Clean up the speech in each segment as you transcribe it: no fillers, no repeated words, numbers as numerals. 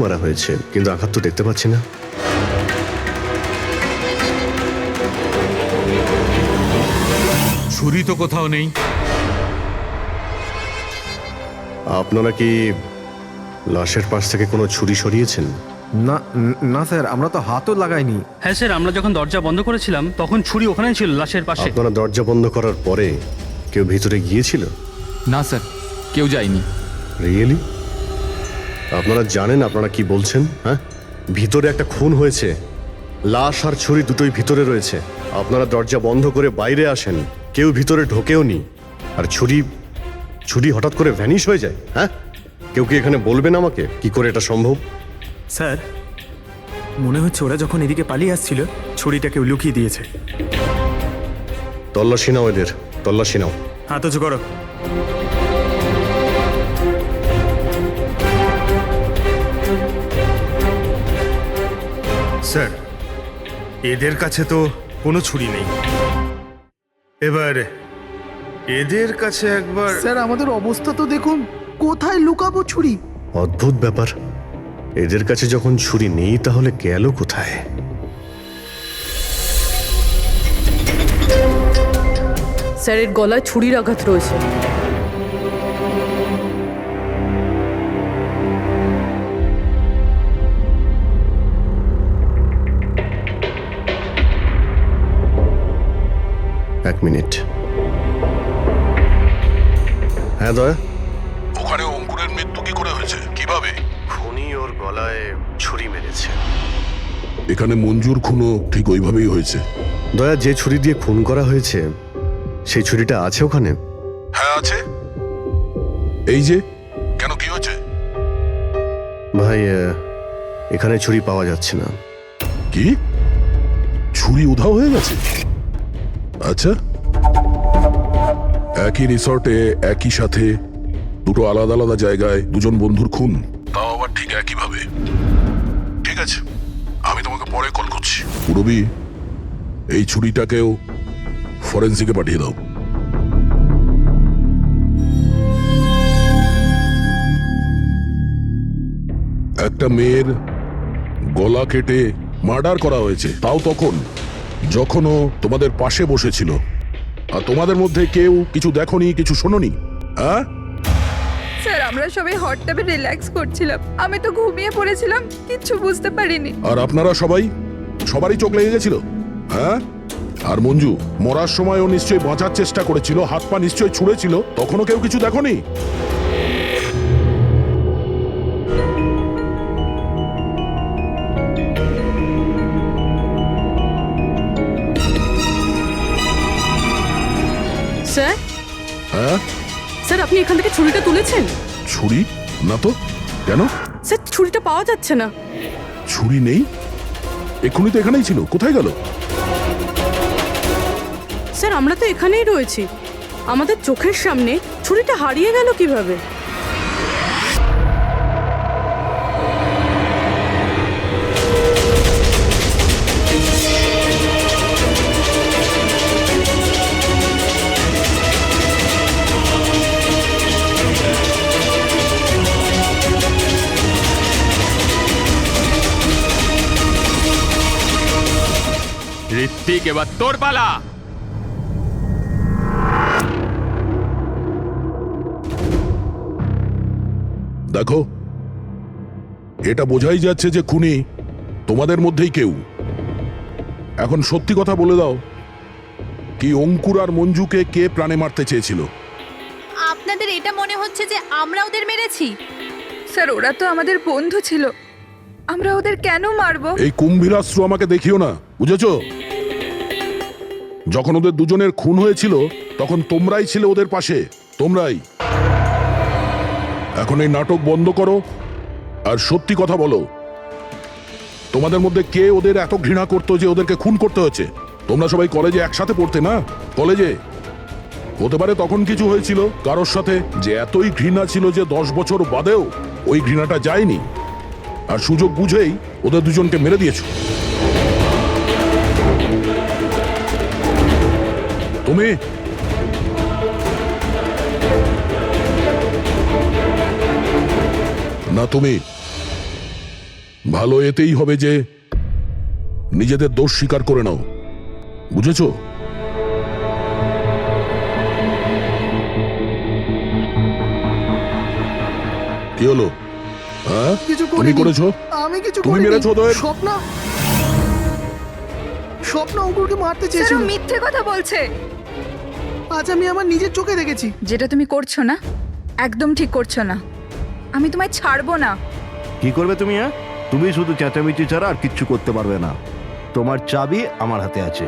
মারা হয়েছে, কিন্তু আঘাত তো দেখতে পাচ্ছি না। ছুরি তো কোথাও নেই। আপনারা কি লাশের পাশ থেকে কোনো ছুরি সরিয়েছেন? না না স্যার, আমরা তো হাতও লাগাইনি। হ্যাঁ স্যার, আমরা যখন দরজা বন্ধ করেছিলাম তখন ছুরি ওখানেই ছিল লাশের পাশে। আপনারা দরজা বন্ধ করার পরে কেউ ভিতরে গিয়েছিল? না স্যার, কেউ যায়নি। রিয়েলি? আপনারা জানেন আপনারা কি বলছেন? হ্যাঁ, ভিতরে একটা খুন হয়েছে, লাশ আর ছুরি দুটোই ভিতরে রয়েছে। আপনারা দরজা বন্ধ করে বাইরে আসেন, কেউ ভিতরে ঢোকেও নি, আর ছুরি হঠাৎ করে ভ্যানিশ হয়ে যায়। হ্যাঁ, কেউ কি এখানে বলবেন আমাকে কি করে এটা সম্ভব? স্যার, মনে হচ্ছে ওরা যখন এদিকে পালিয়ে আসছিল ছুরিটা কেউ লুকিয়ে দিয়েছে। তল্লাশি নাও এদের, তল্লাশি নাও। হাত উঁচু করো। স্যার, এদের কাছে তো কোনো ছুরি নেই। এবার এদের কাছে একবার। স্যার, আমাদের অবস্থা তো দেখুন, কোথায় লুকাবো ছুরি? অদ্ভুত ব্যাপার, এদের কাছে যখন ছুরি নেই তাহলে গেল কোথায়? স্যারের গলায় ছুরির আঘাত রয়েছে। এক মিনিট। হ্যাঁ দয়া, ওখানে অঙ্কুরের মৃত্যু কি করে হয়েছে, কিভাবে? খুনি ওর গলায় ছুরি মেরেছে। এখানে মঞ্জুর খুনও ঠিক ওইভাবেই হয়েছে। দয়া, যে ছুরি দিয়ে খুন করা হয়েছে সেই ছুরিটা আছে ওখানে? হ্যাঁ আছে। এই যে, কেন কি হয়েছে? ভাই, এখানে ছুরি পাওয়া যাচ্ছে না। কি, ছুরি উধাও হয়ে গেছে? আচ্ছা, একই রিসর্টে একই সাথে দুটো আলাদা আলাদা জায়গায় দুজন বন্ধুর খুন, তাও আবার ঠিক একইভাবে। ঠিক আছে, আমি তোমাকে পরে কল করছি। পুরবি, এই ছুরিটাকেও ফরেন্সিকে পাঠিয়ে দাও। একটা মেয়ের গলা কেটে মার্ডার করা হয়েছে, তাও তখন যখনও তোমাদের পাশে বসেছিল, আর তোমাদের মধ্যে কেউ কিছু দেখোনি, কিছু শোনোনি। হ্যাঁ স্যার, আমরা সবাই হট ট্যাবে রিল্যাক্স করছিলাম, আমি তো ঘুমিয়ে পড়েছিলাম, কিচ্ছু বুঝতে পারিনি। আর আপনারা সবারই চোখ লেগে গেছিল। হ্যাঁ, আর মঞ্জু মরার সময়ও নিশ্চয়ই বাঁচার চেষ্টা করেছিল, হাত পা নিশ্চয়ই ছুঁড়েছিল, তখনও কেউ কিছু দেখোনি? স্যার, হ্যাঁ, স্যার আপনি এখান থেকে ছুরিটা তুলেছেন? ছুরি না তো। কেন? স্যার, ছুরিটা পাওয়া যাচ্ছে না। ছুরি নেই? এক্ষুনি তো এখানেই ছিল, কোথায় গেল? স্যার, আমরা তো এখানেই রয়েছি, আমাদের চোখের সামনে ছুরিটা হারিয়ে গেল কিভাবে? ঋত্বিক, এবার তোর পালা। দেখো, এটা বোঝাই যাচ্ছে যে খুনি তোমাদের মধ্যেই কেউ। এখন সত্যি কথা বলে দাও, কি অঙ্কুর আর মঞ্জুকে কে প্রাণে মারতে চেয়েছিল? আপনাদের এটা মনে হচ্ছে যে আমরা ওদের মেরেছি? স্যার, ওরা তো আমাদের বন্ধু ছিল, আমরা ওদের কেন মারবো? এই কুম্ভীরাশ্রু আমাকে দেখিও না, বুঝেছো? যখন ওদের দুজনের খুন হয়েছিল তখন তোমরাই ছিলে ওদের পাশে, তোমরাই। এখন এই নাটক বন্ধ করো আর সত্যি কথা বলো, তোমাদের মধ্যে কে ওদের এত ঘৃণা করতো যে ওদেরকে খুন করতে হয়েছে? তোমরা সবাই কলেজে একসাথে পড়তে না? কলেজে হতে পারে তখন কিছু হয়েছিল কারোর সাথে, যে এতই ঘৃণা ছিল যে 10 বছর বাদেও ওই ঘৃণাটা যায়নি, আর সুযোগ বুঝেই ওদের দুজনকে মেরে দিয়েছো। তুমি না, তুমি ভালো এতেই হবে যে নিজেদের দোষ স্বীকার করে নাও, বুঝেছো? কি হলো? হ্যাঁ, কিছু তুমি করিনি। করেছো? আমি কিছু তুমি করিনি। মেরেছো ওদের? স্বপ্ন স্বপ্ন অঙ্কুরকে মারতে স্যার চেয়েছিল। ও মিথ্যে কথা বলছে। আজ আমি আমার নিজের চোখে দেখেছি। যেটা তুমি করছো না, একদম ঠিক করছো না। আমি তোমায় ছাড়বো না। কি করবে তুমি? হ্যাঁ, তুমি শুধু চেঁচামেচি ছাড়া আর কিচ্ছু করতে পারবে না। তোমার চাবি আমার হাতে আছে,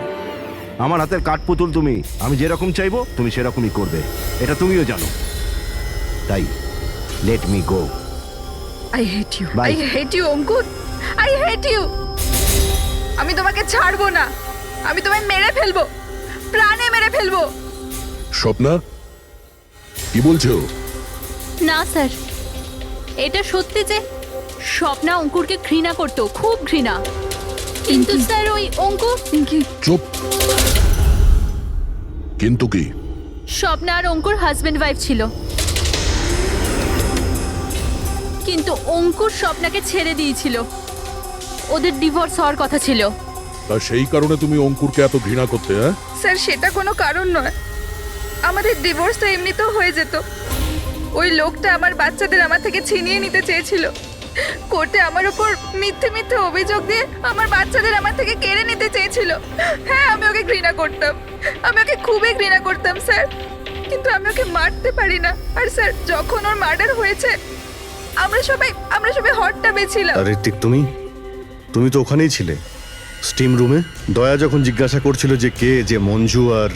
আমার হাতের কাঠপুতুল তুমি। আমি যেরকম চাইবো তুমি সেরকমই করবে, এটা তুমিও জানো। তাই let me go. I hate you, Bye. I hate you Ankur, I hate you. আমি তোমাকে ছাড়বো না, আমি তোমায় মেরে ফেলবো, প্রাণে মেরে ফেলবো। স্বপ্না, কি বলছো? না স্যার, এটা সত্যি যে স্বপ্না অঙ্কুরকে ঘৃণা করতো, খুব ঘৃণা। কিন্তু স্যার ওই অঙ্কুর, চুপ। কিন্তু কি? স্বপ্না আর অঙ্কুর হাজবেন্ড ওয়াইফ ছিল, কিন্তু অঙ্কুর স্বপ্নাকে ছেড়ে দিয়েছিল। ওদের ডিভোর্স হওয়ার কথা ছিল। তা সেই কারণে তুমি অঙ্কুরকে এত ঘৃণা করতে? হ্যাঁ, স্যার সেটা কোনো কারণ নয়। আমাদের ডিভোর্স তো এমনিতেও হয়ে যেত। ওই লোকটা আমার বাচ্চাদের আমার থেকে ছিনিয়ে নিতে চেয়েছিল। কোর্টে আমার উপর মিথ্যে মিথ্যে অভিযোগ দিয়ে আমার বাচ্চাদের আমার থেকে কেড়ে নিতে চেয়েছিল। হ্যাঁ, আমি ওকে ঘৃণা করতাম, আমি ওকে খুবই ঘৃণা করতাম স্যার, কিন্তু আমি ওকে মারতে পারি না। আর স্যার যখন ওর মার্ডার হয়েছে আমরা সবাই হট টাবে ছিলাম। আর ঋত্বিক, তুমি তো ওখানেই ছিলে, স্টিম রুমে। দয়া যখন জিজ্ঞাসা করছিল যে কে যে মঞ্জু আর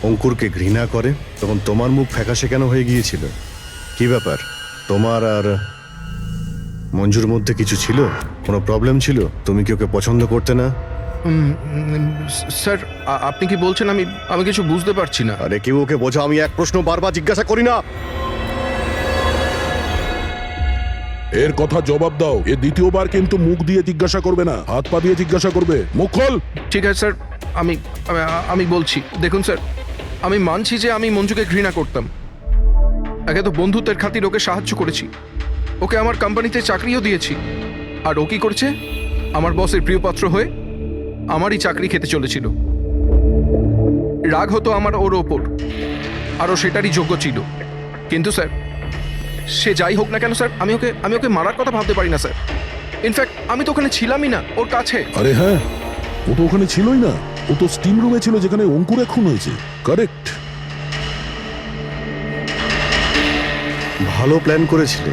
অঙ্কুরকে ঘৃণা করে, তখন তোমার মুখ ফ্যাকাশে কেন হয়ে গিয়েছিল? কি ব্যাপার? তোমার আর মঞ্জুর মধ্যে কিছু ছিল? কোনো প্রবলেম ছিল? তুমি কি ওকে পছন্দ করতে না? স্যার, আপনি কি বলছেন? আমি কিছু বুঝতে পারছি না। আরে কেউ ওকে বোঝা, আমি এক প্রশ্ন বারবার জিজ্ঞাসা করি না। এর কথা জবাব দাও। এ দ্বিতীয়বার কিন্তু মুখ দিয়ে জিজ্ঞাসা করবে না, হাত পা দিয়ে জিজ্ঞাসা করবে। মুখ খোল। ঠিক আছে স্যার, আমি বলছি। দেখুন স্যার, আমি মানছি যে আমি মঞ্জুকে ঘৃণা করতাম। একে তো বন্ধুত্বের খাতির ওকে সাহায্য করেছি, ওকে আমার কোম্পানিতে চাকরিও দিয়েছি। আর ও কি করছে? আমার বসের প্রিয়পাত্র হয়ে আমারই চাকরি খেতে চলেছিল। রাগ হতো আমার ওর ওপর, আর ও সেটারই যোগ্য ছিল। কিন্তু স্যার, সে যাই হোক না কেন স্যার, আমি ওকে মারার কথা ভাবতে পারি না স্যার। ইনফ্যাক্ট আমি তো ওখানে ছিলামই না, ওর কাছে। আরে হ্যাঁ, ও তো ওখানে ছিলই না, ও তো স্টিম রুমে ছিল যেখানে অঙ্কুরে খুন হয়েছে। কারেক্ট। ভালো প্ল্যান করেছিলে,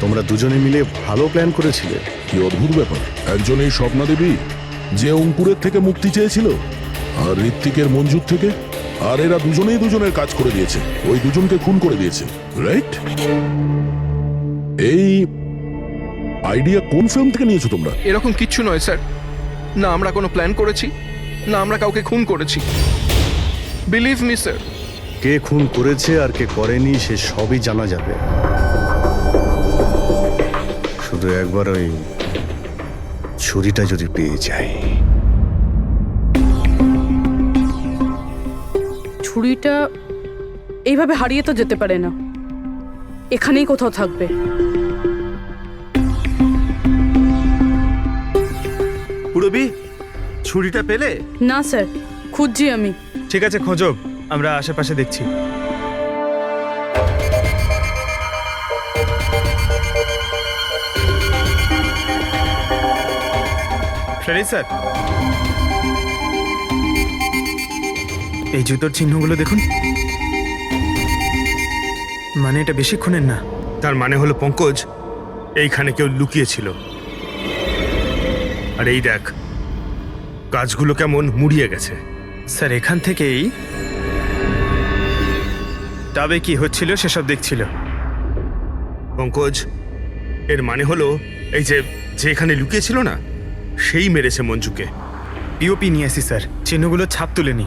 তোমরা দুজনে মিলে ভালো প্ল্যান করেছিলে। কি অদ্ভুত ব্যাপার, একজন এই স্বপ্না দেবী যে অঙ্কুরের থেকে মুক্তি চেয়েছিল, আর ঋত্বিকের মঞ্জুর থেকে, আর এরা দুজনেই দুজনের কাজ করে দিয়েছে, ওই দুজনকে খুন করে দিয়েছে। রাইট? এই আইডিয়া কোন ফিল্ম থেকে নিয়েছো তোমরা? এরকম কিচ্ছু নয় স্যার, না আমরা কোনো প্ল্যান করেছি, না আমরা কাউকে খুন করেছি। Believe me sir. কে খুন করেছে আর কে করেনি সে সবই জানা যাবে। শুধু একবার ওই ছুরিটা যদি পেয়ে যায়। ছুরিটা এইভাবে হারিয়ে তো যেতে পারে না, এখানেই কোথাও থাকবে। পুরবি, ছুরিটা পেলে? না স্যার, খুঁজছি আমি। ঠিক আছে, খোঁজো, আমরা আশেপাশে দেখছি। স্যার, এই জুতোর চিহ্নগুলো দেখুন। মানে এটা বেশিক্ষণের না। তার মানে হলো পঙ্কজ এইখানে কেউ লুকিয়েছিল। আর এই দেখ, গাছগুলো কেমন মুড়িয়ে গেছে। স্যার, এখান থেকেই তবে কি হচ্ছিল সেসব দেখছিল। পঙ্কজ, এর মানে হলো এই যে এখানে লুকিয়েছিল না, সেই মেরেছে মঞ্জুকে। পিওপি নিয়ে আসি স্যার, চিহ্নগুলো ছাপ তুলে নি।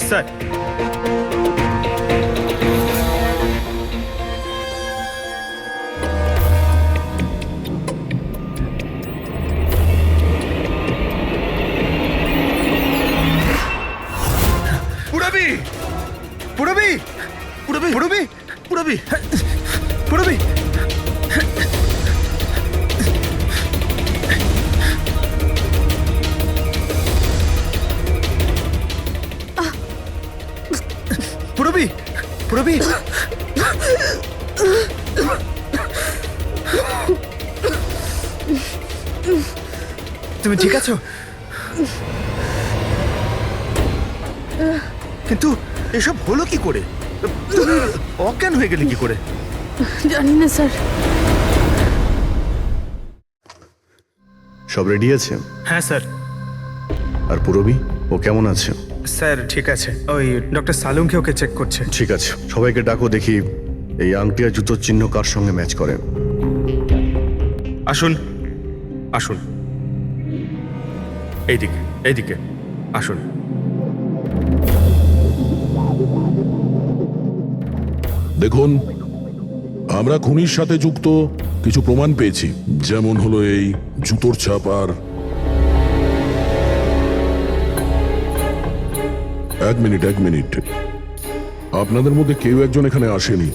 স্যার, পুরবি, পুরবি, পুরবি, পুরবি, তুমি ঠিক আছো? কিন্তু এসব হলো কি করে? তুমি অজ্ঞান হয়ে গেলে কি করে? জানি না স্যার। সব রেডি আছে? হ্যাঁ স্যার। আর পুরবি, ও কেমন আছে? স্যার ঠিক আছে, ওই ডক্টর সালুংকে ওকে চেক করছে। ঠিক আছে, সবাইকে ডাকো, দেখি এই আংটি আর জুতোর চিহ্ন কার সঙ্গে ম্যাচ করে। আসুন, আসুন, এইদিকে, এইদিকে আসুন। দেখুন, আমরা খুনির সাথে যুক্ত কিছু প্রমাণ পেয়েছি, যেমন হলো এই জুতোর ছাপ। আর এক মিনিট, আপনাদের মধ্যে কেউ একজন এখানে আসেনি।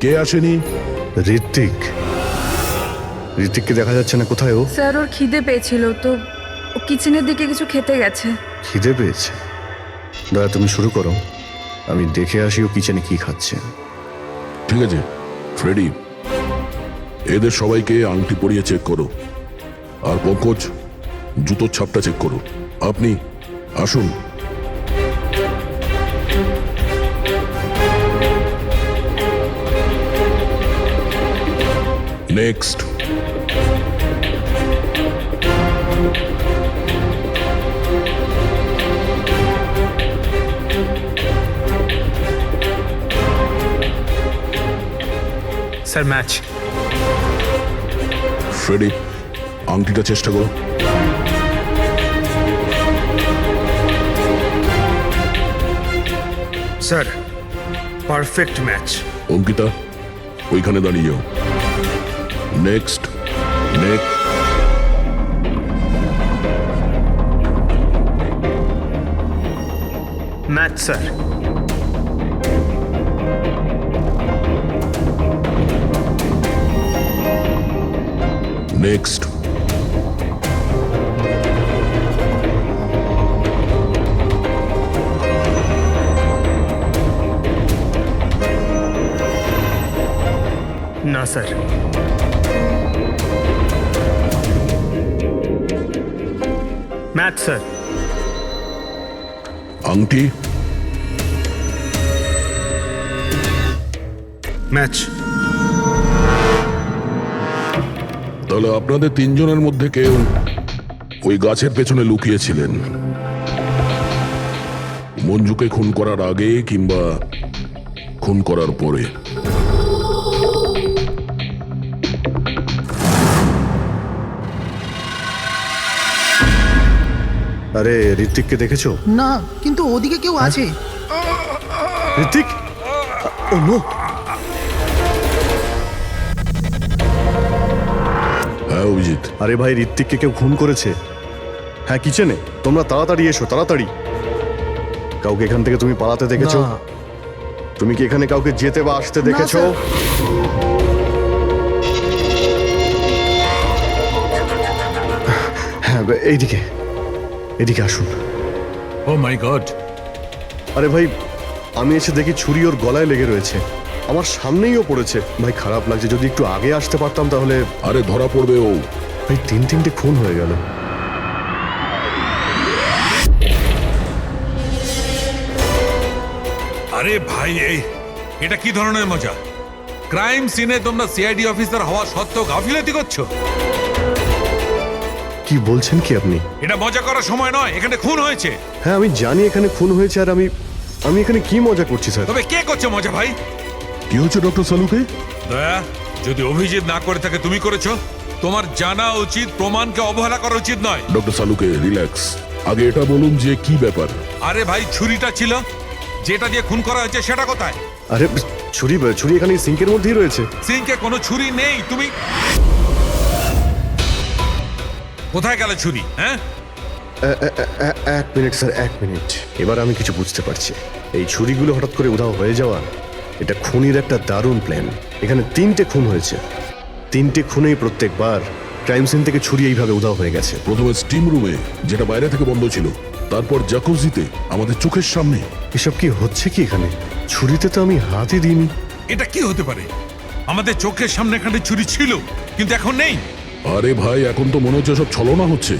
কে আসেনি? ঋত্বিক। ঋত্বিককে দেখা যাচ্ছে না, কোথায় ও? স্যার ওর খিদে পেয়েছিল তো ও কিচেনের দিকে কিছু খেতে গেছে। খিদে পেয়েছে? দয়া, তুমি শুরু করো, আমি দেখে আসি ও কিচেনে কি খাচ্ছে। ঠিক আছে ফ্রেডি, এদের সবাইকে আংটি পরিয়ে চেক করো। আর পঙ্কজ, জুতোর ছাপটা চেক করো। আপনি আসুন। নেক্সট। Sir match. ফ্রেডি, আংটিটা চেষ্টা করো। Sir, perfect match. অঙ্কিতা, ওইখানে দাঁড়িয়ে যাও। নেক্সট। Match sir. নেক্সট। না স্যার। Match sir. আংটি। ম্যাচ। তাহলে আপনাদের তিনজনের মধ্যে কেউ ওই গাছের পেছনে লুকিয়েছিলেন, মঞ্জুকে খুন করার আগে কিংবা খুন করার পরে। আরে ঋত্বিককে দেখেছো? না, কিন্তু ওদিকে কেউ আছে। ঋত্বিক, ও নো। হ্যাঁ অভিজিৎ। আরে ভাই, ঋত্বিককে কেউ খুন করেছে। হ্যাঁ, কিচেনে। তোমরা তাড়াতাড়ি এসো, তাড়াতাড়ি। কাউকে এখান থেকে তুমি পালাতে দেখেছো? না। তুমি কি এখানে কাউকে যেতে বা আসতে দেখেছো? স্যার। হ্যাঁ, এইদিকে, এদিকে আসুন। ও মাই গড! আরে ভাই, আমি এসে দেখি ছুরি ওর গলায় লেগে রয়েছে, আমার সামনেই ও পড়েছে। ভাই খারাপ লাগছে, যদি একটু আগে আসতে পারতাম তাহলে। আরে ধরা পড়বে ও। ভাই, তিনটে খুন হয়ে গেল। আরে ভাই, এটা কি ধরনের মজা? ক্রাইম সিনে তোমরা সিআইডি অফিসার হওয়া সত্ত্বেও গাফিলতি করছো। কি বলছেন কি আপনি? এটা মজা করার সময় নয়, এখানে খুন হয়েছে। হ্যাঁ, আমি জানি এখানে খুন হয়েছে, আর আমি এখানে কি মজা করছি স্যার? তবে কে করছে মজা ভাই? কি হচ্ছে ডক্টর সালুকে? দয়া, যদি অভিজিৎ না করে থাকে তুমি করেছো। তোমার জানা উচিত প্রমাণকে অবহেলা করা উচিত নয়। ডক্টর সালুকে রিল্যাক্স। আগে এটা বলুন যে কি ব্যাপার। আরে ভাই, ছুরিটা ছিল, যেটা দিয়ে খুন করা হয়েছে সেটা কোথায়? আরে ছুরি এখানে সিঙ্কের মধ্যেই রয়েছে। সিঙ্কে কোনো ছুরি নেই। তুমি কোথায় গেল ছুরি? হ্যাঁ, এক মিনিট স্যার, এক মিনিট। এবার আমি কিছু বুঝতে পারছি। এই ছুরিগুলো হঠাৎ করে উধাও হয়ে যাওয়া এটা খুনির একটা দারুণ প্ল্যান। এখানে 3টে খুন হয়েছে, 3টে খুনেই প্রত্যেকবার ক্রাইম সিন থেকে ছুরি এইভাবে উধাও হয়ে গেছে। প্রথমে স্টিম রুমে, যেটা বাইরে থেকে বন্ধ ছিল, তারপর জাকুজিতে, আমাদের চোখের সামনে। এসব কি হচ্ছে কি এখানে? ছুরিতে তো আমি হাতই দিইনি। এটা কি হতে পারে? আমাদের চোখের সামনে এখানে চুরি ছিল, কিন্তু এখন নেই। আরে ভাই, এখন তো মনে হচ্ছে সব ছলনা হচ্ছে।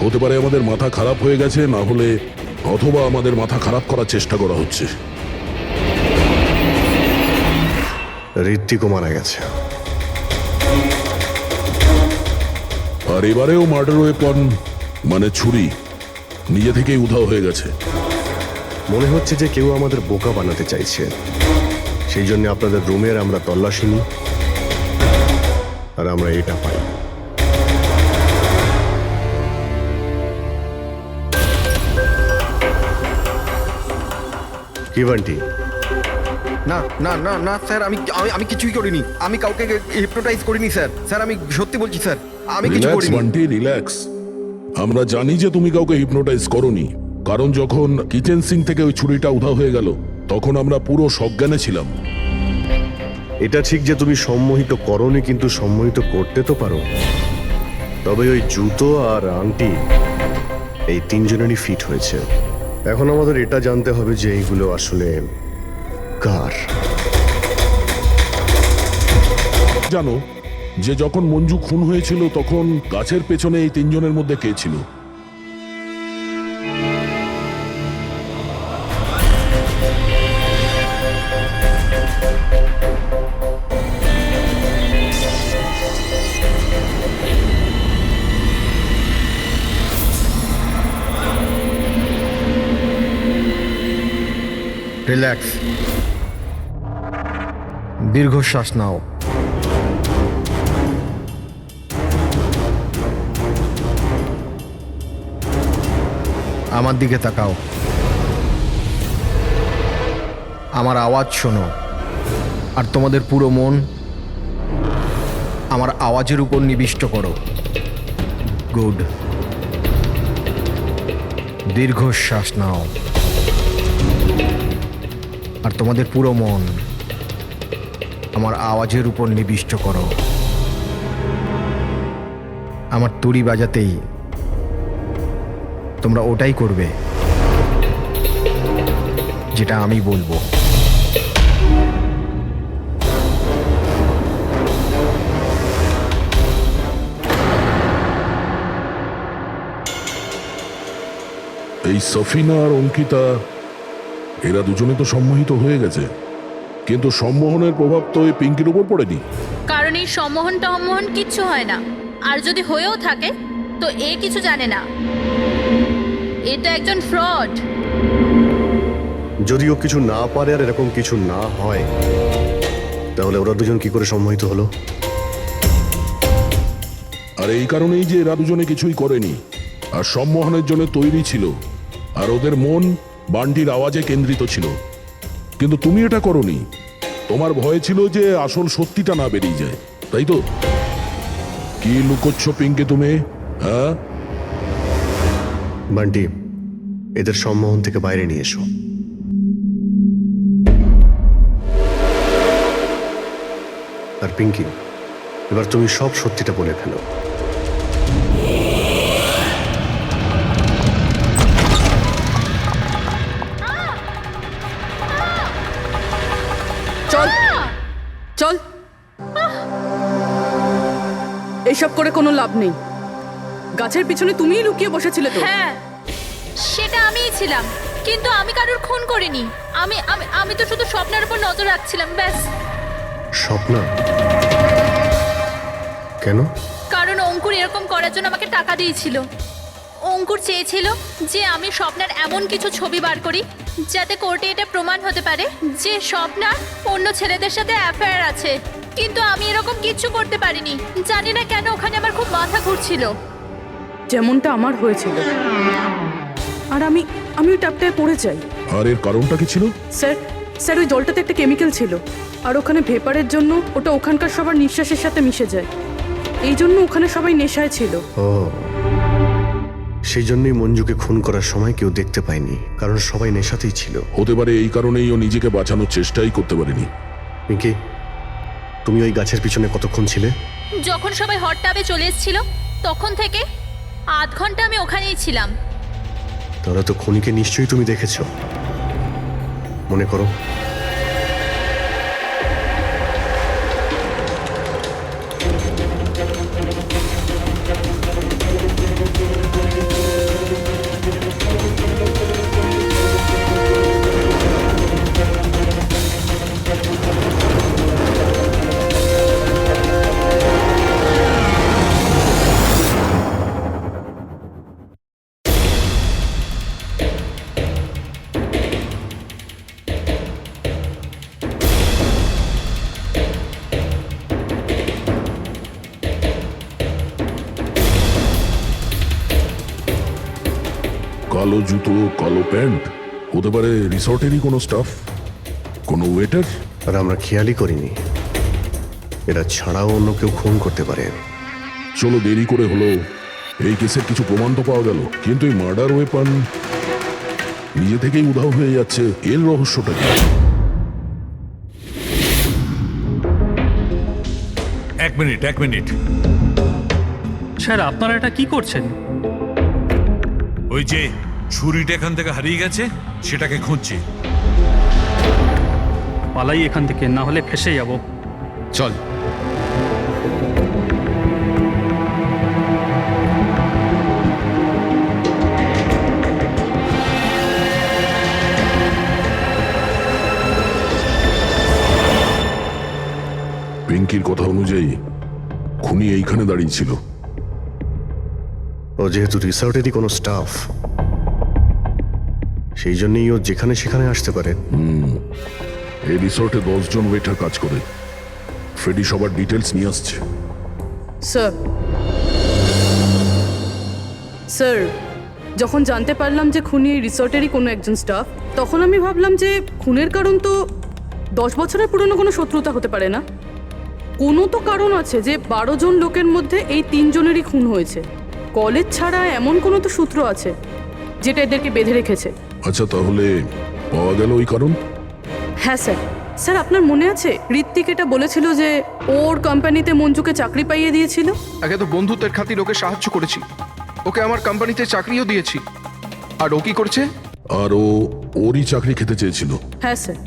হতে পারে আমাদের মাথা খারাপ হয়ে গেছে, না হলে অথবা আমাদের মাথা খারাপ করার চেষ্টা করা হচ্ছে। ঋত্বিকও মারা গেছে। আর এবারেও মার্ডার ওয়েপন মানে ছুরি নিজে থেকেই উধাও হয়ে গেছে। মনে হচ্ছে যে কেউ আমাদের বোকা বানাতে চাইছে। সেই জন্য আপনাদের রুমের আমরা তল্লাশি নিই, আর আমরা এটা পাই। কি বান্টি? না না না না স্যার, আমি আমি আমি কিছুই করিনি। আমি কাউকে হিপনোটাইজ করিনি স্যার। স্যার আমি সত্যি বলছি স্যার, আমি কিছু রিল্যাক্স করিনি। বান্টি, রিল্যাক্স। আমরা জানি যে তুমি কাউকে হিপনোটাইজ করোনি, কারণ যখন কিচেন সিঙ্ক থেকে ওই ছুরিটা উধাও হয়ে গেল তখন আমরা পুরো সজ্ঞানে ছিলাম। এটা ঠিক যে তুমি সম্মোহিত করনি, কিন্তু সম্মোহিত করতে তো পারো। তবে ওই জুতো আর আংটি এই 3 জনেরই ফিট হয়েছে। এখন আমাদের এটা জানতে হবে যে এইগুলো আসলে কার। জানো যে যখন মঞ্জু খুন হয়েছিল তখন গাছের পেছনে এই 3 জনের মধ্যে কে ছিল? রিল্যাক্স, দীর্ঘশ্বাস নাও। আমার দিকে তাকাও, আমার আওয়াজ শোনো, আর তোমাদের পুরো মন আমার আওয়াজের উপর নিবিষ্ট করো। গুড। দীর্ঘশ্বাস নাও, আর তোমাদের পুরো মন আমার আওয়াজের উপর নিবিষ্ট করো। আমার তুড়ি বাজাতেই তোমরা ওটাই করবে যেটা আমি বলবো। এই সফিনা আর অঙ্কিতা, এরা দুজনে তো সম্মোহিত হয়ে গেছে, কিন্তু সম্মোহনের প্রভাব তো এই পিঙ্কির উপর পড়েনি। কারণ এই সম্মোহন টম্মোহন কিচ্ছু হয় না, আর যদি হয়েও থাকে তো এ কিছু জানে না। এটা একজন ফ্রড। যদিও কিছু না পারে আর এরকম কিছু না হয়, তাহলে ওরা দুজন কি করে সম্মোহিত হলো? আর এই কারণেই যে এরা দুজনে কিছুই করেনি, আর সম্মোহনের জন্য তৈরি ছিল, আর ওদের মন বান্টির আওয়াজে কেন্দ্রিত ছিল। কিন্তু তুমি এটা করনি, তোমার ভয় ছিল যে আসল সত্যিটা না বেরিয়ে যায়, তাই তো? কি লুকোচ্ছ পিঙ্কি তুমি, হ্যাঁ? বান্টি, এদের সম্মোহন থেকে বাইরে নিয়ে এসো। আর পিঙ্কি, এবার তুমি সব সত্যিটা বলে ফেলো। চল চল, এসব করে কোনো লাভ নেই। গাছের পিছনে তুমিই লুকিয়ে বসেছিলে তো? হ্যাঁ, সেটা আমিই ছিলাম, কিন্তু আমি কারোর খুন করিনি। আমি আমি আমি তো শুধু স্বপ্নের উপর নজর রাখছিলাম, ব্যাস। স্বপ্ন? কেন? কারণ অঙ্কুর এরকম করার জন্য আমাকে টাকা দিয়েছিল। অঙ্কুর চেয়েছিল যে আমি স্বপ্নার এমন কিছু ছবি বার করি যাতে কোর্টে এটা প্রমাণ হতে পারে যে স্বপ্নার অন্য ছেলেদের সাথে অ্যাফেয়ার আছে। কিন্তু আমি এরকম কিচ্ছু করতে পারিনি। জানি না কেন ওখানে আমার খুব মাথা ঘুরছিল। যেমনটা আমার হয়েছিল। আর আমি ওই ট্যাপটায় পড়ে যাই। আর এর কারণটা কি ছিল? স্যার ওই জলটাতে একটা কেমিক্যাল ছিল, আর ওখানে ভেপারের জন্য ওটা ওখানকার সবার নিঃশ্বাসের সাথে মিশে যায়। এই জন্য ওখানে সবাই নেশায় ছিল। ও, সেই জন্যই মঞ্জুকে খুন করার সময় কেউ দেখতে পায়নি, কারণ সবাই নেশাতেই ছিল। হতে পারে এই কারণেই ও নিজেকে বাঁচানোর চেষ্টাই করতে পারেনি। পিঙ্কি, তুমি ওই গাছের পিছনে কতক্ষণ ছিলে? যখন সবাই হট টাবে চলে এসেছিল তখন থেকে আধ ঘন্টা আমি ওখানেই ছিলাম। তাহলে তো খুনিকে নিশ্চয়ই তুমি দেখেছো। মনে করো। কালো জুতো, কালো প্যান্ট, হতে পারে রিসর্টেরই কোনো স্টাফ, কোনো ওয়েটার। আর আমরা খেয়ালই করিনি এরা ছাড়াও অন্য কেউ খুন করতে পারে। চলো, দেরি করে হলো, এই কেসের কিছু প্রমাণ তো পাওয়া গেল, কিন্তু এই মার্ডার ওয়েপন নিজে থেকেই উধাও হয়ে যাচ্ছে। এর রহস্যটা কি? এক মিনিট। স্যার আপনারা এটা কি করছেন? ওই যে ছুরিটা এখান থেকে হারিয়ে গেছে সেটাকে খুঁজছি। পালাই এখান থেকে, না হলে ফেসে যাব। চল। পিঙ্কির কথা অনুযায়ী খুনি এইখানে দাঁড়িয়ে ছিল। ও যেহেতু রিসর্টেরই কোনো স্টাফ, সেই জন্যই ও যেখানে সেখানে আসতে পারে। এই রিসর্টে 10 জন ওয়েটার কাজ করে। ফ্রেডি সবার ডিটেলস নিয়ে আসছে। স্যার, যখন জানতে পারলাম যে খুনি এই রিসর্টেরই কোনো একজন স্টাফ, তখন আমি ভাবলাম যে খুনের কারণ তো 10 বছরের পুরনো কোনো শত্রুতা হতে পারে না। কোনো তো কারণ আছে যে 12 জন লোকের মধ্যে এই 3 জনেরই খুন হয়েছে। কলেজ ছাড়া এমন কোনো তো সূত্র আছে যেটা এদেরকে বেঁধে রেখেছে। আচ্ছা, তাহলে পাওয়া গেল ওই কারণ? হ্যাঁ স্যার, আপনার মনে আছে ঋত্বিক এটা বলেছিল যে ওর কোম্পানিতে মঞ্জুকে চাকরি পাইয়ে দিয়েছিল? আগে তো বন্ধুত্বের খাতির ওকে সাহায্য করেছি, ওকে আমার কোম্পানিতে চাকরিও দিয়েছি। আর ও কি করছে? আর ওরই চাকরি খেতে চেয়েছিল। হ্যাঁ স্যার,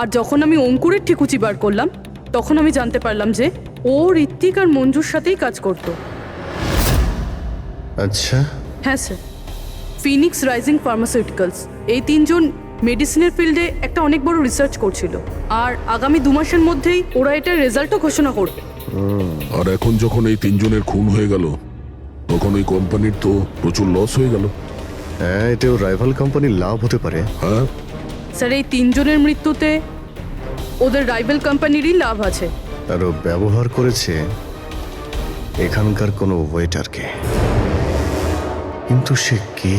আর যখন আমি অঙ্কুরের ঠিকুচি বার করলাম তখন আমি জানতে পারলাম যে ও ঋত্বিক আর মঞ্জুর সাথেই কাজ করত। আচ্ছা। হ্যাঁ স্যার, ফিনিক্স রাইজিং ফার্মাসিউটিক্যালস, এই 3 জন মেডিসিনের ফিল্ডে একটা অনেক বড় রিসার্চ করছিল, আর আগামী 2 মাসের মধ্যেই ওরা এটার রেজাল্টও ঘোষণা করবে। আর এখন যখন এই 3 জনের খুন হয়ে গেল, তখন ওই কোম্পানির তো প্রচুর লস হয়ে গেল। হ্যাঁ, এতেও রাইভাল কোম্পানির লাভ হতে পারে। হ্যাঁ স্যার, এই 3 জনের মৃত্যুতে ওদের রাইভাল কোম্পানিরই লাভ আছে। আর ও ব্যবহার করেছে এখানকার কোনো ওয়েটারকে। কিন্তু সে কে?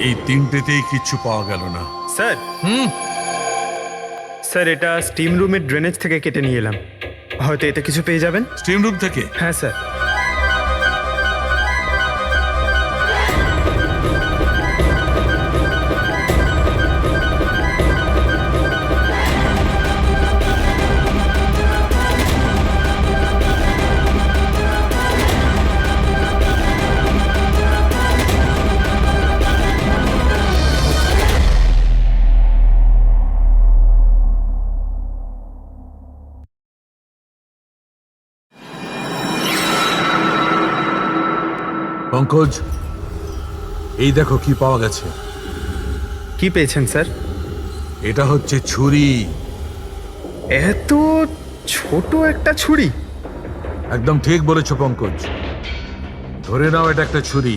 এই তিনটেতেই কিচ্ছু পাওয়া গেল না। স্যার, স্যার এটা স্টিম রুমের ড্রেনেজ থেকে কেটে নিয়ে এলাম, হয়তো এতে কিছু পেয়ে যাবেন। স্টিম রুম থেকে? হ্যাঁ স্যার। পঙ্কজ, এই দেখো কি পাওয়া গেছে। কি পেয়েছেন স্যার? এটা হচ্ছে ছুরি। এত ছোট একটা ছুরি? একদম ঠিক বলেছো পঙ্কজ, ধরে নাও এটা একটা ছুরি।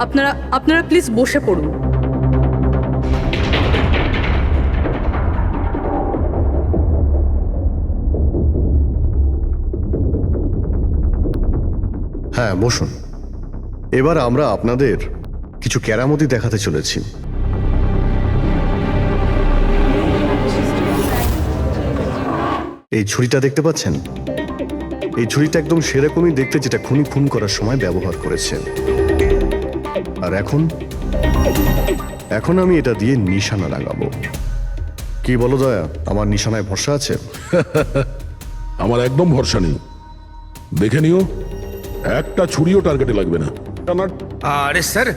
আপনারা আপনারা প্লিজ বসে পড়ুন। হ্যাঁ, বসুন। এবার আমরা আপনাদের কিছু কেরামতি দেখাতে চলেছি। এই ছুরিটা দেখতে পাচ্ছেন? এই ছুরিটা একদম সেরকমই দেখতে যেটা খুনি খুন করার সময় ব্যবহার করেছে। আর এখন আমি এটা দিয়ে নিশানা লাগাবো। কি বলো দয়া, আমার নিশানায় ভরসা আছে? আমার একদম ভরসা নেই। দেখে নিও, একটা ছুরিও টার্গেটে লাগবে না। আরে স্যার,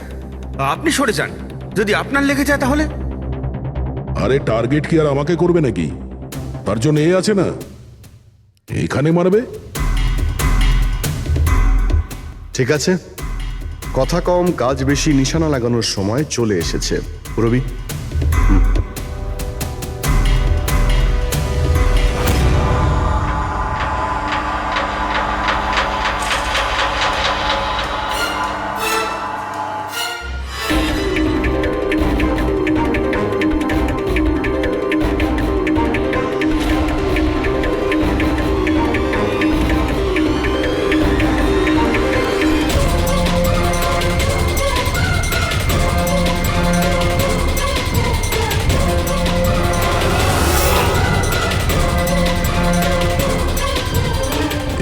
আপনি সরে যান। যদি আপনার লেগে যায় তাহলে? আরে টার্গেট কি আর আমাকে করবে নাকি? তার জন্য এ আছে না, এখানে মারবে। ঠিক আছে, কথা কম কাজ বেশি, নিশানা লাগানোর সময় চলে এসেছে। রবি,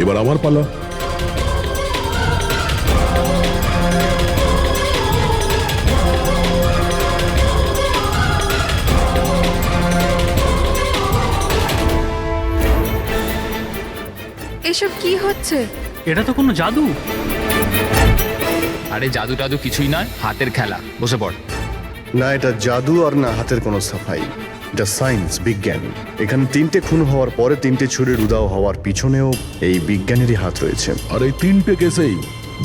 এবার আমার পালা। এসব কি হচ্ছে? এটা তো কোনো জাদু। আরে জাদু টাদু কিছুই নয়, হাতের খেলা। বসে পড়। না এটা জাদু আর না হাতের কোনো সাফাই, এটা সায়েন্স, বিজ্ঞান। এখানে 3টে খুন হওয়ার পরে 3টে ছুরির উদাও হওয়ার পিছনেও এই বিজ্ঞানেরই হাত রয়েছে। আর এই 3টে কেসেই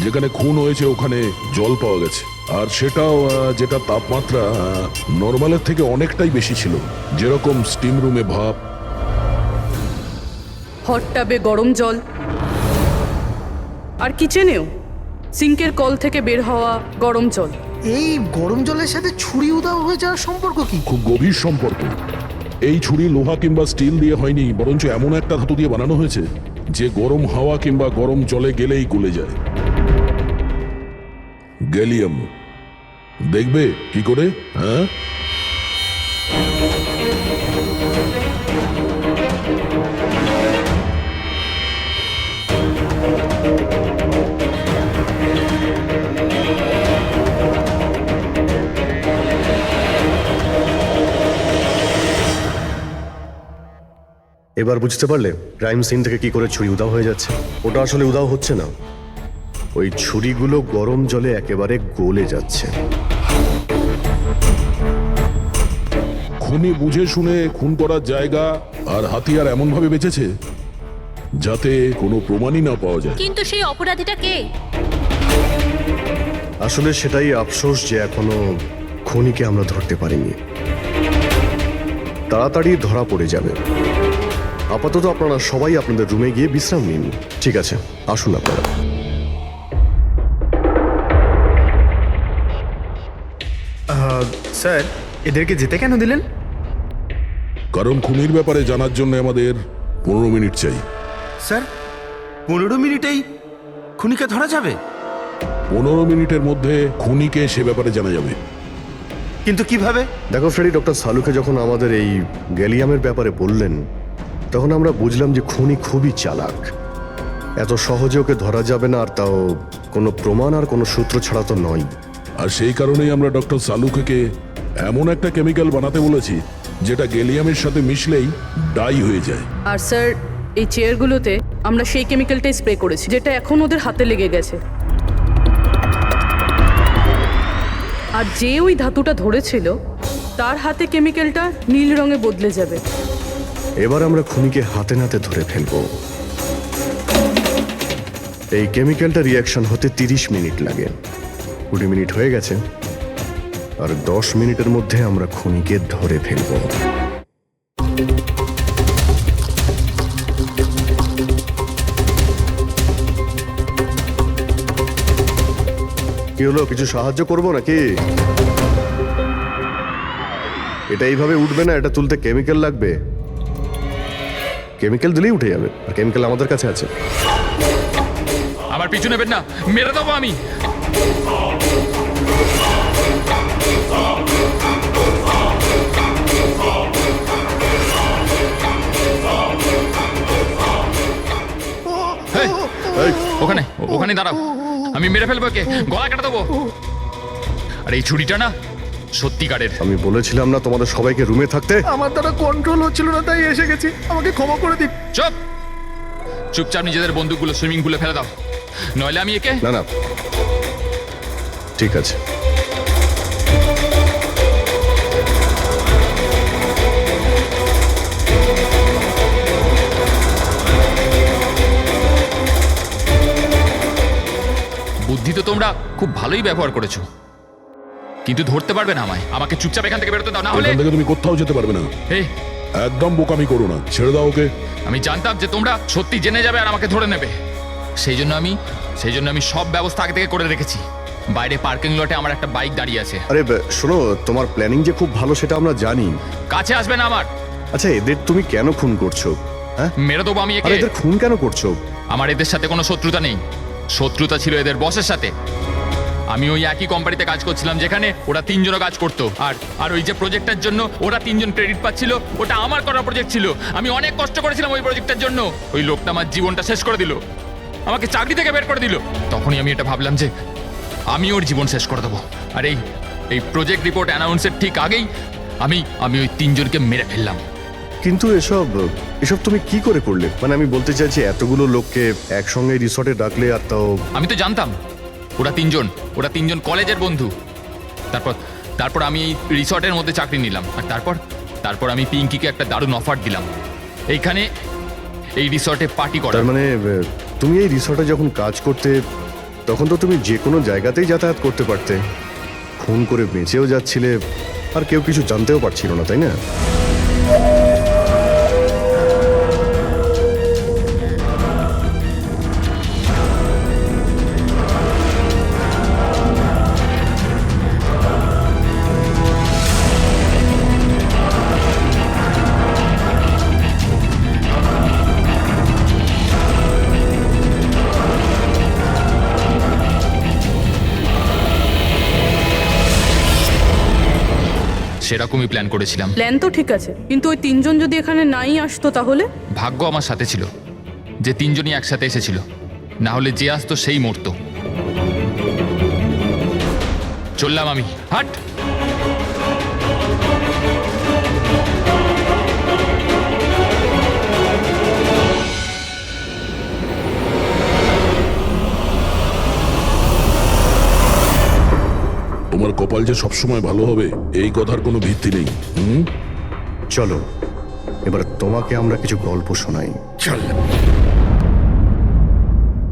যেখানে খুন হয়েছে ওখানে জল পাওয়া গেছে, আর সেটাও যেটা তাপমাত্রা নর্মালের থেকে অনেকটাই বেশি ছিল। যেরকম স্টিম রুমে ভাপ, হট টাবে গরম জল, আর কিচেনেও সিঙ্কের কল থেকে বের হওয়া গরম জল। এই গরম জলের সাথে ছুরি উদাও হয়ে যাওয়ার সম্পর্ক কি? খুব গভীর সম্পর্ক। এই ছুরি লোহা কিংবা স্টিল দিয়ে হয়নি, বরঞ্চ এমন একটা ধাতু দিয়ে বানানো হয়েছে যে গরম হাওয়া কিংবা গরম জলে গেলেই গলে যায়। গ্যালিয়াম। দেখবে কি করে? হ্যাঁ, এবার বুঝতে পারলে ক্রাইম সিন থেকে কি করে ছুরি উদাও হয়ে যাচ্ছে? ওটা আসলে উদাও হচ্ছে না, ওই ছুরিগুলো গরম জলে একেবারে গলে যাচ্ছে। খুনি বুঝে শুনে খুন করার জায়গা আর হাতিয়ার এমন ভাবে বেঁচেছে যাতে কোনো প্রমাণই না পাওয়া যায়। কিন্তু সেই অপরাধীটা কে? আসলে সেটাই আফসোস যে এখনো খুনিকে আমরা ধরতে পারিনি। তাড়াতাড়ি ধরা পড়ে যাবে। আপাতত আপনারা সবাই আপনাদের রুমে গিয়ে বিশ্রাম নিন। ঠিক আছে, আসুন আপনারা। স্যার, এদেরকে যেতে কেন দিলেন? কারণ খুনির ব্যাপারে জানার জন্য আমাদের 15 মিনিট চাই। স্যার, 15 মিনিটেই খুনিকে ধরা যাবে? 15 মিনিটের মধ্যে খুনিকে সে ব্যাপারে জানা যাবে। কিন্তু কিভাবে? দেখো ফ্রেডি, ডক্টর সালুকে যখন আমাদের এই গ্যালিয়ামের ব্যাপারে বললেন তখন আমরা বুঝলাম যে খুনি খুবই চালাক। এত সহজে ওকে ধরা যাবে না, আর তাও কোনো প্রমাণ আর কোনো সূত্র ছাড়া তো নয়। আর সেই কারণেই আমরা ডক্টর সালুকে এমন একটা কেমিক্যাল বানাতে বলেছি যেটা গ্যালিয়ামের সাথে মিশলেই ডাই হয়ে যায়। আর স্যার, এই চেয়ারগুলোতে আমরা সেই কেমিক্যালটাই স্প্রে করেছি যেটা এখন ওদের হাতে লেগে গেছে। আর যে ওই ধাতুটা ধরেছিল তার হাতে কেমিক্যালটা নীল রঙে বদলে যাবে। এবার আমরা খুনিকে হাতে নাতে ধরে ফেলবো। এই কেমিক্যালটা রিয়াকশন হতে 30 মিনিট লাগে। 20 মিনিট হয়ে গেছে, আর 10 মিনিটের মধ্যে আমরা খুনিকে ধরে ফেলবো। কি হলো, কিছু সাহায্য করবো নাকি? এটা এইভাবে উঠবে না, এটা তুলতে কেমিক্যাল লাগবে। কেমিক্যাল দিলেই উঠে যাবে, আর কেমিক্যাল আমাদের কাছে আছে। আমার পিছু নেবেন না, মেরে দেবো আমি। এই, ওখানে ওখানে দাঁড়াও, আমি মেরে ফেলবো, কে গলা কেটে দেবো। আর এই ছুরিটা না সত্যিকারের। আমি বলেছিলাম না তোমাদের সবাইকে রুমে থাকতে? আমার দ্বারা কন্ট্রোল হচ্ছিল না, তাই এসে গেছি। আমাকে ক্ষমা করে দিন। চুপ, চুপচাপ নিজেদের বন্দুকগুলো সুইমিং পুলে ফেলে দাও, নইলে আমি একে। না না, ঠিক আছে। বুদ্ধি তো তোমরা খুব ভালোই ব্যবহার করেছো, কিন্তু ধরতে পারবে না আমায়। আমাকে চুপচাপ এখান থেকে বেরোতে দাও, না হলে। এখান থেকে তুমি কোথাও যেতে পারবে না। এই, একদম বোকামি করো না, ছেড়ে দাও ওকে। আমি জানতাম যে তোমরা সত্যি জেনে যাবে আর আমাকে ধরে নেবে, সেই জন্য আমি সব ব্যবস্থা আগে থেকে করে রেখেছি। বাইরে পার্কিং লটে আমার একটা বাইক দাঁড়িয়ে আছে। আরে শোনো, তোমার প্ল্যানিং যে খুব ভালো সেটা আমরা জানি। কাছে আসবে না আমার। আচ্ছা, এদের তুমি কেন খুন করছো? হ্যাঁ, মেরে দেবো আমি আরে একে। এদের খুন কেন করছো? আমার এদের সাথে কোনো শত্রুতা নেই, শত্রুতা ছিল এদের বসের সাথে। আমি ওই একই কোম্পানিতে কাজ করছিলাম যেখানে ওরা তিনজনও কাজ করতো, আর ওই যে প্রজেক্টের জন্য ওরা তিনজন ক্রেডিট পাচ্ছিল, ওটা আমার করা প্রজেক্ট ছিল। আমি অনেক কষ্ট করেছিলাম ওই প্রজেক্টের জন্য। ওই লোকটা আমার জীবনটা শেষ করে দিল, আমাকে চাকরি থেকে বের করে দিল। তখনই আমি এটা ভাবলাম যে আমি ওর জীবন শেষ করে দেবো। আর এই প্রজেক্ট রিপোর্ট অ্যানাউন্সের ঠিক আগেই আমি ওই তিনজনকে মেরে ফেললাম। কিন্তু এসব তুমি কি করে করলে? মানে আমি বলতে চাইছি, এতগুলো লোককে একসঙ্গে রিসর্টে ডাকলে, আর তাও। আমি তো জানতাম ওরা তিনজন কলেজের বন্ধু। তারপর আমি এই রিসর্টের মধ্যে চাকরি নিলাম, আর তারপর আমি পিঙ্কিকে একটা দারুণ অফার দিলাম, এইখানে এই রিসর্টে পার্টি করার। তার মানে তুমি এই রিসর্টে যখন কাজ করতে, তখন তো তুমি যে কোনো জায়গাতেই যাতায়াত করতে পারতে। খুন করে বেঁচেও যাচ্ছিলে, আর কেউ কিছু জানতেও পারছিল না, তাই না? সেরকমই প্ল্যান করেছিলাম। প্ল্যান তো ঠিক আছে, কিন্তু ওই তিনজন যদি এখানে নাই আসতো তাহলে? ভাগ্য আমার সাথে ছিল যে তিনজনই একসাথে এসেছিল, না হলে যে আসতো সেই মরতো। চললাম আমি, হাট। তোমার কপাল যে সবসময় ভালো হবে এই কথার কোনো ভিত্তি নেই। চলো, এবার তোমাকে আমরা কিছু গল্প শোনাই। চল।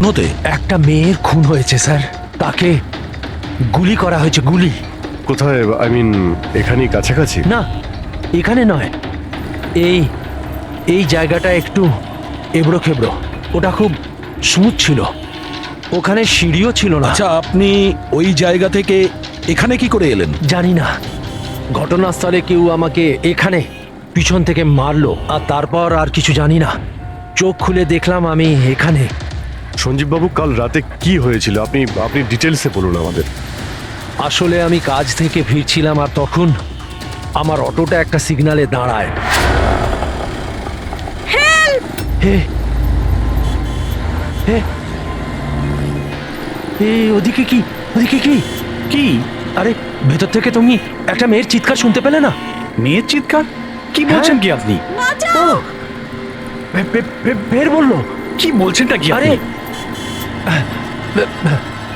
নদে একটা মেয়ের খুন হয়েছে স্যার, তাকে গুলি করা হয়েছে, গুলি। কোথায়? আই মিন এখানেই কাছাকাছি? না, এখানে নয়, এই জায়গাটা একটু এবড়ো খেবড়ো। ওটা খুব স্মুথ ছিল, ওখানে সিঁড়িও ছিল না। আচ্ছা, আপনি ওই জায়গা থেকে এখানে কি করে এলেন? জানি না, ঘটনাস্থলে কেউ আমাকে এখানে পিছন থেকে মারলো, আর তারপর আর কিছু জানি না। চোখ খুলে দেখলাম আমি এখানে। সঞ্জীব বাবু, কাল রাতে কি হয়েছিল আপনি ডিটেলসে বলুন আমাদের। আসলে আমি কাজ থেকে ফিরছিলাম, আর তখন আমার অটোটা একটা সিগন্যালে দাঁড়ায়। হে হে, ওদিকে কি? কি? আরে ভেতর থেকে তুমি একটা মেয়ের চিৎকার শুনতে পেলে না? মেয়ের চিৎকার? কি বলছেন কি আপনি? বের বললো। কি বলছেনটা কি? আরে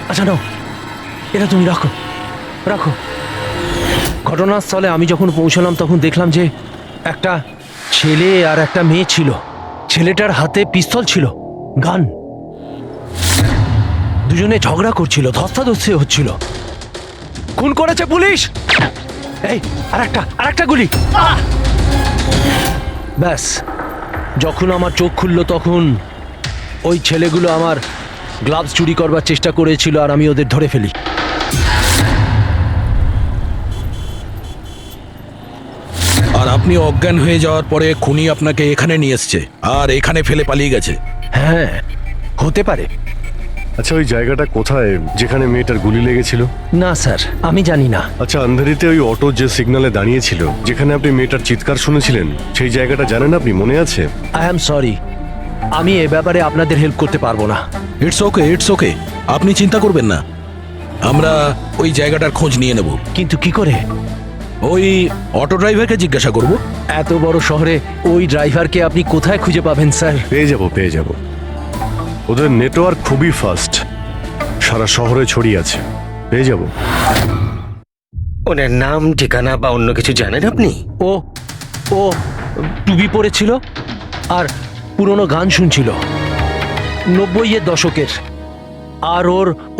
আচ্ছা নাও, এটা তুমি রাখো। ঘটনাস্থলে আমি যখন পৌঁছলাম তখন দেখলাম যে একটা ছেলে আর একটা মেয়ে ছিল। ছেলেটার হাতে পিস্তল ছিল, গান। দুজনে ঝগড়া করছিল, ধস্তাধস্তি হচ্ছিল। খুন করেছে পুলিশ। এই আরেকটা গুলি। ব্যাস, যখন আমার চোখ খুললো তখন ওই ছেলেগুলো আমার গ্লাভস চুরি করবার চেষ্টা করেছিল, আর আমি ওদের ধরে ফেলি। আপনি অজ্ঞান হয়ে যাওয়ার পরে খুনি আপনাকে এখানে নিয়ে এসছে আর এখানে ফেলে পালিয়ে গেছে। হ্যাঁ হতে পারে। আচ্ছা, ওই জায়গাটা কোথায় যেখানে মেয়েটার গুলি লেগেছিল? না স্যার, আমি জানি না। আচ্ছা, আন্ধেরিতে ওই অটো যে সিগন্যালে দাঁড়িয়েছিল, যেখানে আপনি মেয়েটার চিৎকার শুনেছিলেন, সেই জায়গাটা জানেন আপনি? মনে আছে? আই অ্যাম সরি, আমি এ ব্যাপারে আপনাদের হেল্প করতে পারবো না। ইটস ওকে, আপনি চিন্তা করবেন না, আমরা ওই জায়গাটার খোঁজ নিয়ে নেব। কিন্তু কি করে? ওই অটো ড্রাইভারকে জিজ্ঞাসা করব। এত বড় শহরে ওই ড্রাইভারকে আপনি কোথায় খুঁজে পাবেন স্যার? পেয়ে যাব। ওদের নেটওয়ার্ক খুবই ফাস্ট, সারা শহরে ছড়িয়ে আছে, পেয়ে যাব। ওনার নাম, ঠিকানা বা অন্য কিছু জানেন আপনি? ও টুপি পরেছিল আর পুরনো গান শুনছিল 90-এর দশকের। আর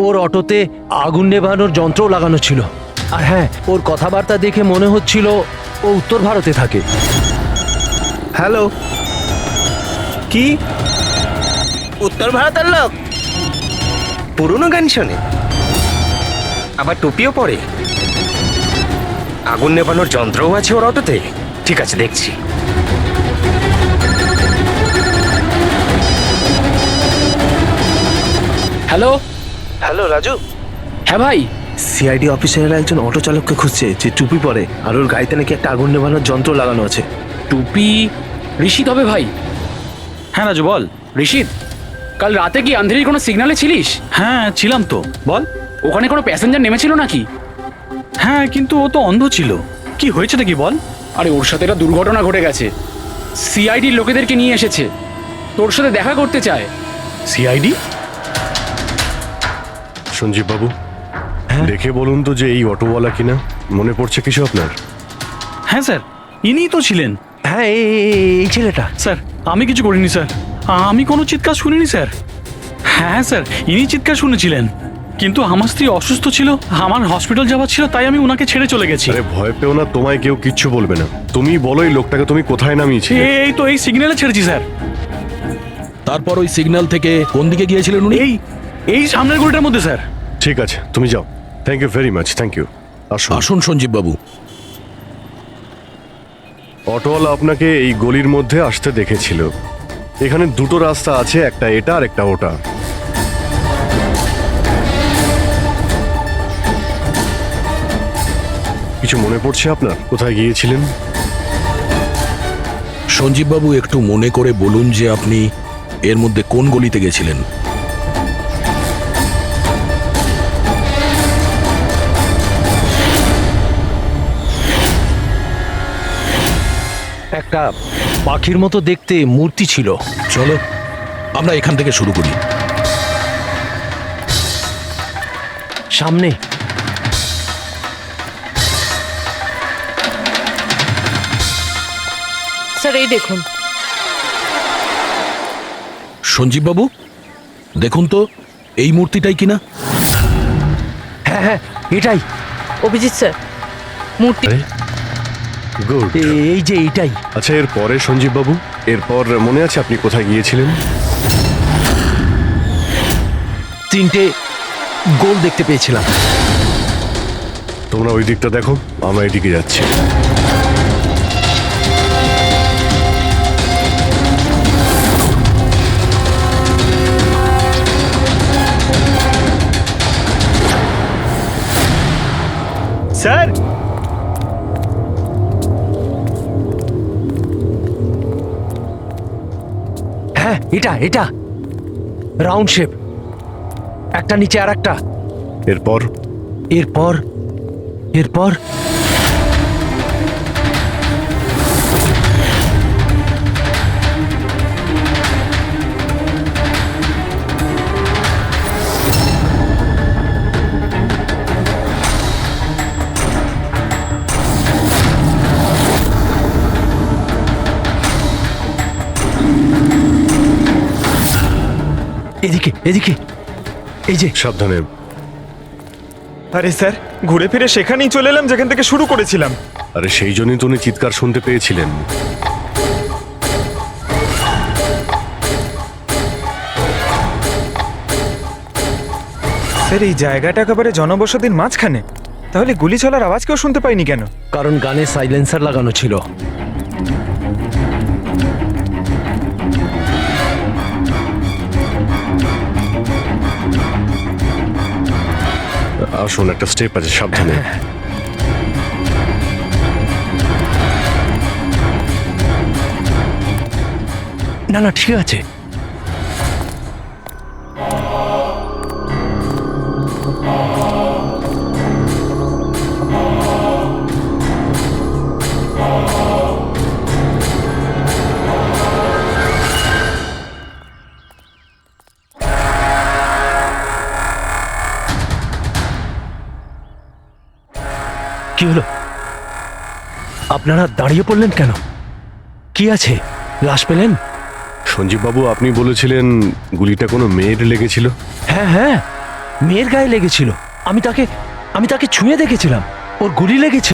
ওর অটোতে আগুন নেভানোর যন্ত্রও লাগানো ছিল। আর হ্যাঁ, ওর কথাবার্তা দেখে মনে হচ্ছিল ও উত্তর ভারতে থাকে। হ্যালো, কি উত্তর ভারতের লোক? পুরনো গান শোনে, আবার টুপিও পরে, আগুন নেভানোর যন্ত্রও আছে ওর অটোতে। ঠিক আছে, দেখছি। হ্যালো রাজু। হ্যাঁ ভাই। সিআইডি অফিসারেরা একজন অটো চালককে খুঁজছে যে টুপি পরে আর ওর গাড়িতে নাকি একটা আগুন নেভানোর যন্ত্র লাগানো আছে। টুপি ঋষিদ হবে ভাই। হ্যাঁ রাজু বল। ঋষিদ, কাল রাতে কি আন্ধেরির কোনো সিগন্যালে ছিলিস? হ্যাঁ ছিলাম তো। বল, ওখানে কোনো প্যাসেঞ্জার নেমেছিল নাকি? হ্যাঁ, কিন্তু ও তো অন্ধ ছিল। কি হয়েছে নাকি বল? আরে ওর সাথে একটা দুর্ঘটনা ঘটে গেছে। সিআইডির লোকেদেরকে নিয়ে এসেছে, তোর সাথে দেখা করতে চায়। সিআইডি? সঞ্জীব বাবু, দেখে বলুন তো যে এই অটোওয়ালা কিনা। মনে পড়ছে কিছু আপনার? হ্যাঁ স্যার, ইনিই তো ছিলেন। হ্যাঁ, এই ছেলেটা। স্যার, আমি কিছু করিনি স্যার, আমি কোনো চিৎকার শুনিনি স্যার। হ্যাঁ স্যার, ইনি চিৎকার শুনেছিলেন, কিন্তু আমার স্ত্রী অসুস্থ ছিল, আমার হসপিটাল যাওয়ার ছিল, তাই আমি ওনাকে ছেড়ে চলে গেছি। আরে ভয় পেও না, তোমায় কেউ কিচ্ছু বলবে না। তুমি বলো এই লোকটাকে তুমি কোথায় নামিয়েছিলে? এই তো এই সিগন্যালে ছেড়েছি স্যার। তারপর ওই সিগন্যাল থেকে কোন দিকে গিয়েছিলেন উনি? এই সামনের গলিটার মধ্যে স্যার। ঠিক আছে, তুমি যাও। Thank you very much, thank you. আসুন সঞ্জীব বাবু। অটোওয়ালা আপনাকে এই গলির মধ্যে আসতে দেখেছিল। এখানে দুটো রাস্তা আছে, একটা এটা আর একটা ওটা। কিছু মনে পড়ছে আপনার কোথায় গিয়েছিলেন? সঞ্জীব বাবু, একটু মনে করে বলুন যে আপনি এর মধ্যে কোন গলিতে গেছিলেন? একটা পাখির মতো দেখতে মূর্তি ছিল। চলো আমরা এখান থেকে শুরু করি। সামনে স্যার, এই দেখুন। সঞ্জীব বাবু, দেখুন তো এই মূর্তিটাই কিনা। হ্যাঁ হ্যাঁ, এটাই। অভিজিৎ স্যার, মূর্তি। গুড, এই যে এইটাই। আচ্ছা, এর পরে সঞ্জীব বাবু, এরপর মনে আছে আপনি কোথায় গিয়েছিলেন? 3টে গোল দেখতে পেয়েছিলাম। তোমরা ওই দিকটা দেখো, আমরা এদিকে যাচ্ছি। স্যার, হ্যাঁ এটা রাউন্ড শেপ, একটা নিচে আর একটা। এরপর এরপর এরপর এদিকে এদিকে, এই যে। সাবধানে। আরে স্যার, ঘুরে ফিরে সেখানেই চলে এলাম যেখান থেকে শুরু করেছিলাম। আরে সেই জন্যই তো উনি চিৎকার শুনতে পেয়েছিলেন। স্যার, এই জায়গাটা একেবারে জনবসতির মাঝখানে, তাহলে গুলি চলার আওয়াজ কেউ শুনতে পাইনি কেন? কারণ গানে সাইলেন্সার লাগানো ছিল। আসুন, একটা স্টেপ আছে, সাবধানে। না না, ঠিক আছে। কি হলো? আপনারা দাঁড়িয়ে পড়লেন কেন? কি আছে? লাশ পেলেন? সঞ্জীব বাবু, আপনি বলেছিলেন গুলিটা কোনো মেয়ের লেগেছিল। হ্যাঁ হ্যাঁ, মেয়ের গায়ে লেগেছিল। আমি তাকে ছুঁয়ে দেখেছিলাম, ওর গুলি লেগেছে।